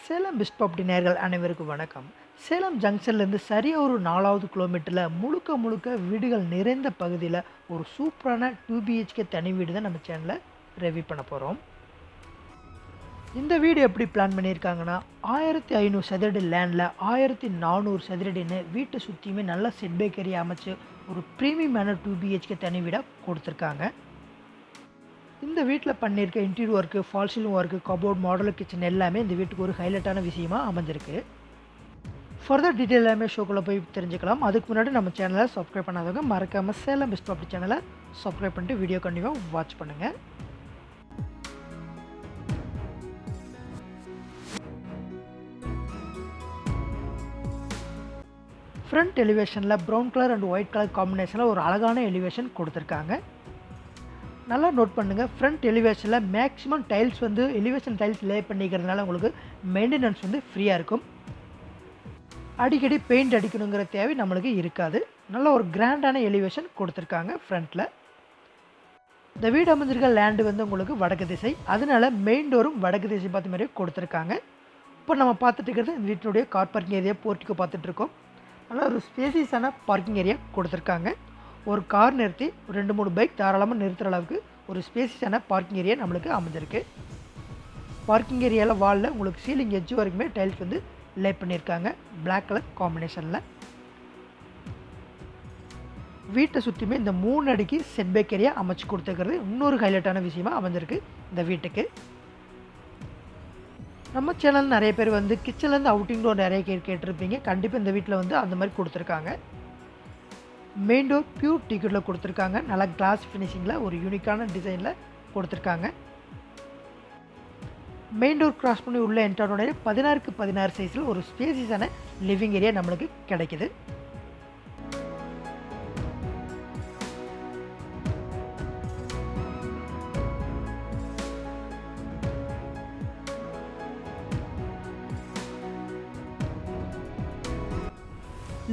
Salem best property நேயர்கள் அனைவருக்கும் வணக்கம். சேலம் ஜங்ஷன்லேருந்து சரியாக ஒரு 4வது கிலோமீட்டரில் முழுக்க முழுக்க வீடுகள் நிறைந்த பகுதியில் ஒரு சூப்பரான 2 பிஹெச்கே தனி வீடு தான் நம்ம சேனலில் ரிவ்யூ பண்ண போகிறோம். இந்த வீடு எப்படி பிளான் பண்ணியிருக்காங்கன்னா 1500 சதுரடி லேண்டில் 1400 சதுரடின்னு வீட்டை சுற்றியுமே நல்ல செட்பேக் ஏரியா அமைச்சு ஒரு ப்ரீமியமான 2 பிஹெச்கே தனி வீடாக கொடுத்துருக்காங்க. இந்த வீட்டில் பண்ணியிருக்க interior work, fall ceiling work, cupboard, modeller kitchen எல்லாமே இந்த வீட்டுக்கு ஒரு ஹைலைட்டான விஷயமா அமைஞ்சிருக்கு. ஃபர்தர் டீட்டெயில் எல்லாமே ஷோக்குள்ளே போய் தெரிஞ்சுக்கலாம். அதுக்கு முன்னாடி நம்ம சேனலை சப்ஸ்கிரைப் பண்ணாதவங்க மறக்காமல் சேலம் பெஸ்ட் ப்ராப்பர்ட்டி சேனலை சப்ஸ்கிரைப் பண்ணிட்டு வீடியோ கண்டிப்பாக வாட்ச் பண்ணுங்கள். ஃப்ரண்ட் எலிவேஷனில் brown colour and white colour காம்பினேஷனில் ஒரு அழகான எலிவேஷன் கொடுத்துருக்காங்க. நல்லா நோட் பண்ணுங்கள், ஃப்ரண்ட் எலிவேஷனில் மேக்ஸிமம் டைல்ஸ் வந்து எலிவேஷன் டைல்ஸ் லே பண்ணிக்கிறதுனால உங்களுக்கு மெயின்டெனன்ஸ் வந்து ஃப்ரீயாக இருக்கும். அடிக்கடி பெயிண்ட் அடிக்கணுங்கிற தேவை நம்மளுக்கு இருக்காது. நல்ல ஒரு கிராண்டான எலிவேஷன் கொடுத்துருக்காங்க ஃப்ரண்ட்டில். இந்த வீடு அமைஞ்சிருக்க லேண்டு வந்து உங்களுக்கு வடக்கு திசை, அதனால மெயின் டோரும் வடக்கு திசை பார்த்த மாதிரியே கொடுத்துருக்காங்க. இப்போ நம்ம பார்த்துட்டு இருக்கிறது இந்த வீட்டினுடைய கார் பார்க்கிங் ஏரியா, போர்ட்டிக்கோ பார்த்துட்ருக்கோம். நல்லா ஒரு ஸ்பேசியஸான பார்க்கிங் ஏரியா கொடுத்துருக்காங்க. ஒரு கார் நிறுத்தி 2-3 பைக் தாராளமாக நிறுத்துகிற அளவுக்கு ஒரு ஸ்பேசியஸான பார்க்கிங் ஏரியா நம்மளுக்கு அமைஞ்சிருக்கு. பார்க்கிங் ஏரியாவில் வாலில் உங்களுக்கு சீலிங் எட்ஜ் வரைக்குமே டைல்ஸ் வந்து லே பண்ணியிருக்காங்க பிளாக் கலர் காம்பினேஷனில். வீட்டை சுற்றியுமே இந்த 3 அடிக்கு செட்பேக் ஏரியா அமைச்சு கொடுத்துருக்கிறது இன்னொரு ஹைலைட்டான விஷயமா அமைஞ்சிருக்கு இந்த வீட்டுக்கு. நம்ம சேனல் நிறைய பேர் வந்து கிச்சன்லேருந்து அவுட்டிங் டோர் நிறைய கேட்டிருப்பீங்க. கண்டிப்பாக இந்த வீட்டில் வந்து அந்த மாதிரி கொடுத்துருக்காங்க. மெயின் டோர் பியூர் டீக்குட்டில் கொடுத்துருக்காங்க. நல்லா கிளாஸ் ஃபினிஷிங்கில் ஒரு யூனிக்கான டிசைனில் கொடுத்துருக்காங்க. மெயின் டோர் கிராஸ் பண்ணி உள்ளே என்ட்ரானோடைய 16க்கு 16 சைஸில் ஒரு ஸ்பேசியஸான லிவிங் ஏரியா நம்மளுக்கு கிடைக்குது.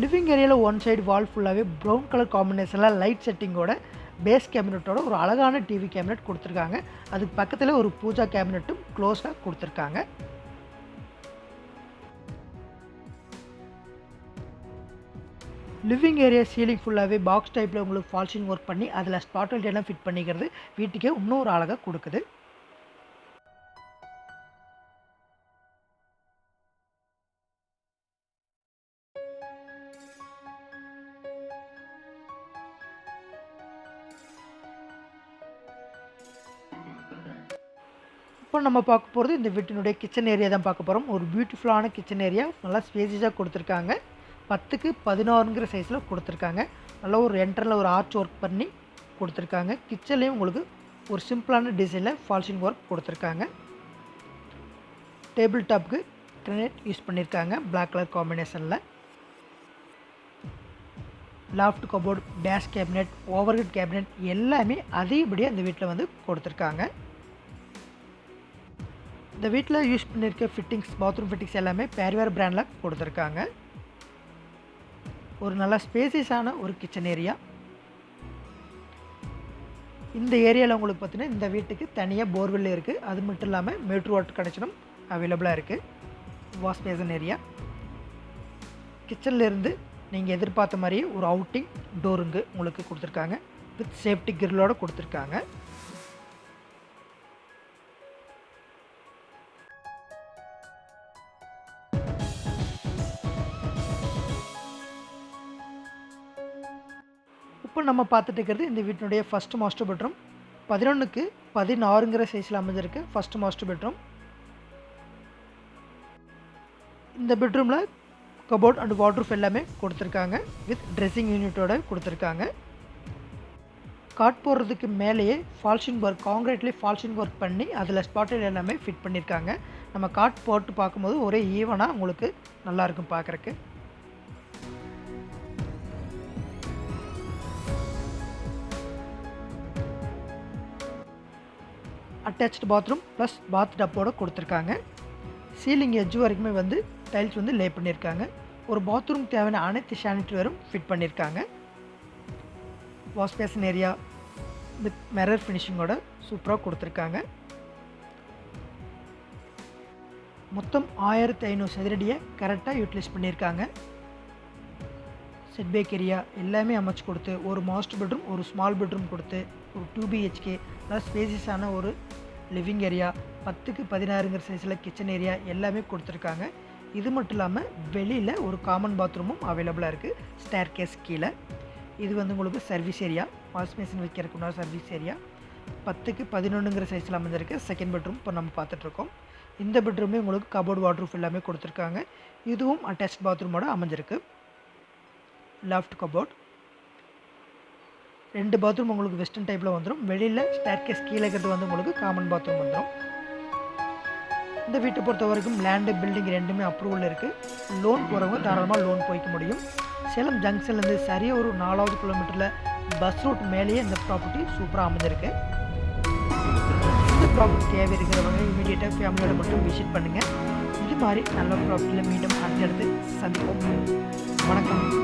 லிவிங் ஏரியாவில் ஒன் சைடு வால் ஃபுல்லாகவே ப்ரௌன் கலர் காம்பினேஷனில் லைட் செட்டிங்கோட பேஸ் கேபினட்டோட ஒரு அழகான டிவி கேபினட் கொடுத்துருக்காங்க. அதுக்கு பக்கத்தில் ஒரு பூஜா கேபினட்டும் க்ளோஸாக கொடுத்துருக்காங்க. லிவிங் ஏரியா சீலிங் ஃபுல்லாகவே பாக்ஸ் டைப்பில் உங்களுக்கு ஃபால் சீலிங் ஒர்க் பண்ணி அதில் ஸ்பாட்லைட் எல்லாம் ஃபிட் பண்ணிக்கிறது வீட்டுக்கே இன்னொரு அழகாக கொடுக்குது. இப்போ நம்ம பார்க்க போகிறது இந்த வீட்டினுடைய கிச்சன் ஏரியா தான் பார்க்க போகிறோம். ஒரு பியூட்டிஃபுல்லான கிச்சன் ஏரியா நல்லா ஸ்பேசியஸாக கொடுத்துருக்காங்க. 10க்கு 16ங்கிற சைஸில் கொடுத்துருக்காங்க. நல்லா ஒரு என்ட்ரனில் ஒரு ஆர்ச் ஒர்க் பண்ணி கொடுத்துருக்காங்க. கிச்சன்லேயும் உங்களுக்கு ஒரு சிம்பிளான டிசைனில் ஃபால் சீலிங் ஒர்க் கொடுத்துருக்காங்க. டேபிள் டாப்புக்கு கிரானைட் யூஸ் பண்ணியிருக்காங்க பிளாக் கலர் காம்பினேஷனில். Loft cupboard, dash cabinet, overhead cabinet எல்லாமே அதேபடியாக இந்த வீட்டில் வந்து கொடுத்துருக்காங்க. இந்த வீட்டில் யூஸ் பண்ணியிருக்க ஃபிட்டிங்ஸ், பாத்ரூம் ஃபிட்டிங்ஸ் எல்லாமே பேர்வேர் பிராண்டில் கொடுத்துருக்காங்க. ஒரு நல்ல ஸ்பேசியஸான ஒரு கிச்சன் ஏரியா. இந்த ஏரியாவில் உங்களுக்கு பார்த்தீங்கன்னா இந்த வீட்டுக்கு தனியாக போர்வெல் இருக்குது. அது மட்டும் இல்லாமல் மீட்ரு வாட்டர் கனெக்ஷனும் அவைலபிளாக இருக்குது. Wash basin area. கிச்சன்லேருந்து நீங்கள் எதிர்பார்த்த மாதிரியே ஒரு அவுட்டிங் டோருங்க உங்களுக்கு கொடுத்துருக்காங்க. வித் சேஃப்டி கிரிலோடு கொடுத்துருக்காங்க. இப்போ நம்ம பார்த்துட்டு இருக்கிறது இந்த வீட்டினுடைய ஃபஸ்ட்டு மாஸ்டர் பெட்ரூம். 11க்கு 16ங்கிற சைஸில் அமைஞ்சிருக்கு ஃபஸ்ட்டு மாஸ்டர் பெட்ரூம். இந்த பெட்ரூமில் கபோர்ட் அண்ட் வார்ட்ரூஃப் எல்லாமே கொடுத்துருக்காங்க. வித் ட்ரெஸ்ஸிங் யூனிட்டோட கொடுத்துருக்காங்க. காட் போடுறதுக்கு மேலேயே ஃபால்ஷிங் ஒர்க், காங்கிரீட்லேயே ஃபால்ஷிங் ஒர்க் பண்ணி அதில் ஸ்பாட்டில் எல்லாமே ஃபிட் பண்ணியிருக்காங்க. நம்ம காட் போட்டு பார்க்கும்போது ஒரே ஈவனாக உங்களுக்கு நல்லாயிருக்கும் பார்க்குறக்கு. அட்டாச்டு பாத்ரூம் ப்ளஸ் பாத் டப்போடு கொடுத்துருக்காங்க. சீலிங் எட்ஜ் வரைக்குமே வந்து டைல்ஸ் வந்து லே பண்ணியிருக்காங்க. ஒரு பாத்ரூம் தேவையான அனைத்து சானிட்டரியும் ஃபிட் பண்ணியிருக்காங்க. Wash basin area with mirror ஃபினிஷிங்கோட சூப்பராக கொடுத்துருக்காங்க. மொத்தம் 1500 சதுரடியை கரெக்டாக யூட்டிலைஸ் பண்ணியிருக்காங்க. செட்பேக் ஏரியா எல்லாமே அமைச்சு கொடுத்து, ஒரு மாஸ்டர் பெட்ரூம், ஒரு ஸ்மால் பெட்ரூம் கொடுத்து, ஒரு 2 பிஹெச்கே நல்லா ஸ்பேசியஸான ஒரு லிவிங் ஏரியா, 10க்கு 16ங்கிற சைஸில் கிச்சன் ஏரியா எல்லாமே கொடுத்துருக்காங்க. இது மட்டும் இல்லாமல் வெளியில் ஒரு காமன் பாத்ரூமும் அவைலபிளாக இருக்குது ஸ்டேர் கேஸ் கீழே. இது வந்து உங்களுக்கு சர்வீஸ் ஏரியா, வாஷ் மிஷின் வைக்கிறதுக்குன்னா சர்வீஸ் ஏரியா. 10க்கு 11ங்கிற சைஸில் அமைஞ்சிருக்கு செகண்ட் பெட்ரூம் இப்போ நம்ம பார்த்துட்ருக்கோம். இந்த பெட்ரூமே உங்களுக்கு கபோர்டு வார்ட்ரூஃப் எல்லாமே கொடுத்துருக்காங்க. இதுவும் அட்டாச் பாத்ரூமோட அமைஞ்சிருக்கு. லாஃப்ட் கபோர்ட், 2 பாத்ரூம் உங்களுக்கு வெஸ்டர்ன் டைப்பில் வந்துடும். வெளியில் ஸ்டேர்கேஸ் கீழே இருக்கிறது வந்து உங்களுக்கு காமன் பாத்ரூம் வந்துடும். இந்த வீட்டை பொறுத்த வரைக்கும் லேண்டு பில்டிங் ரெண்டுமே அப்ரூவல் இருக்குது. லோன் போகிறவங்க தாராளமாக லோன் போய்க்க முடியும். சேலம் ஜங்ஷன்லேருந்து சரியாக ஒரு 4வது கிலோமீட்டரில் பஸ் ரூட் மேலேயே இந்த ப்ராப்பர்ட்டி சூப்பராக அமைஞ்சிருக்கு. இந்த ப்ராப்பர்ட்டி தேவை இருக்கிறவங்க இமீடியட்டாக ஃபேமிலியோட மட்டும் விசிட் பண்ணுங்கள். இது மாதிரி நல்ல ப்ராப்பர்ட்டியில் மீண்டும் அடுத்தடுத்து சந்திப்போம். வணக்கம்.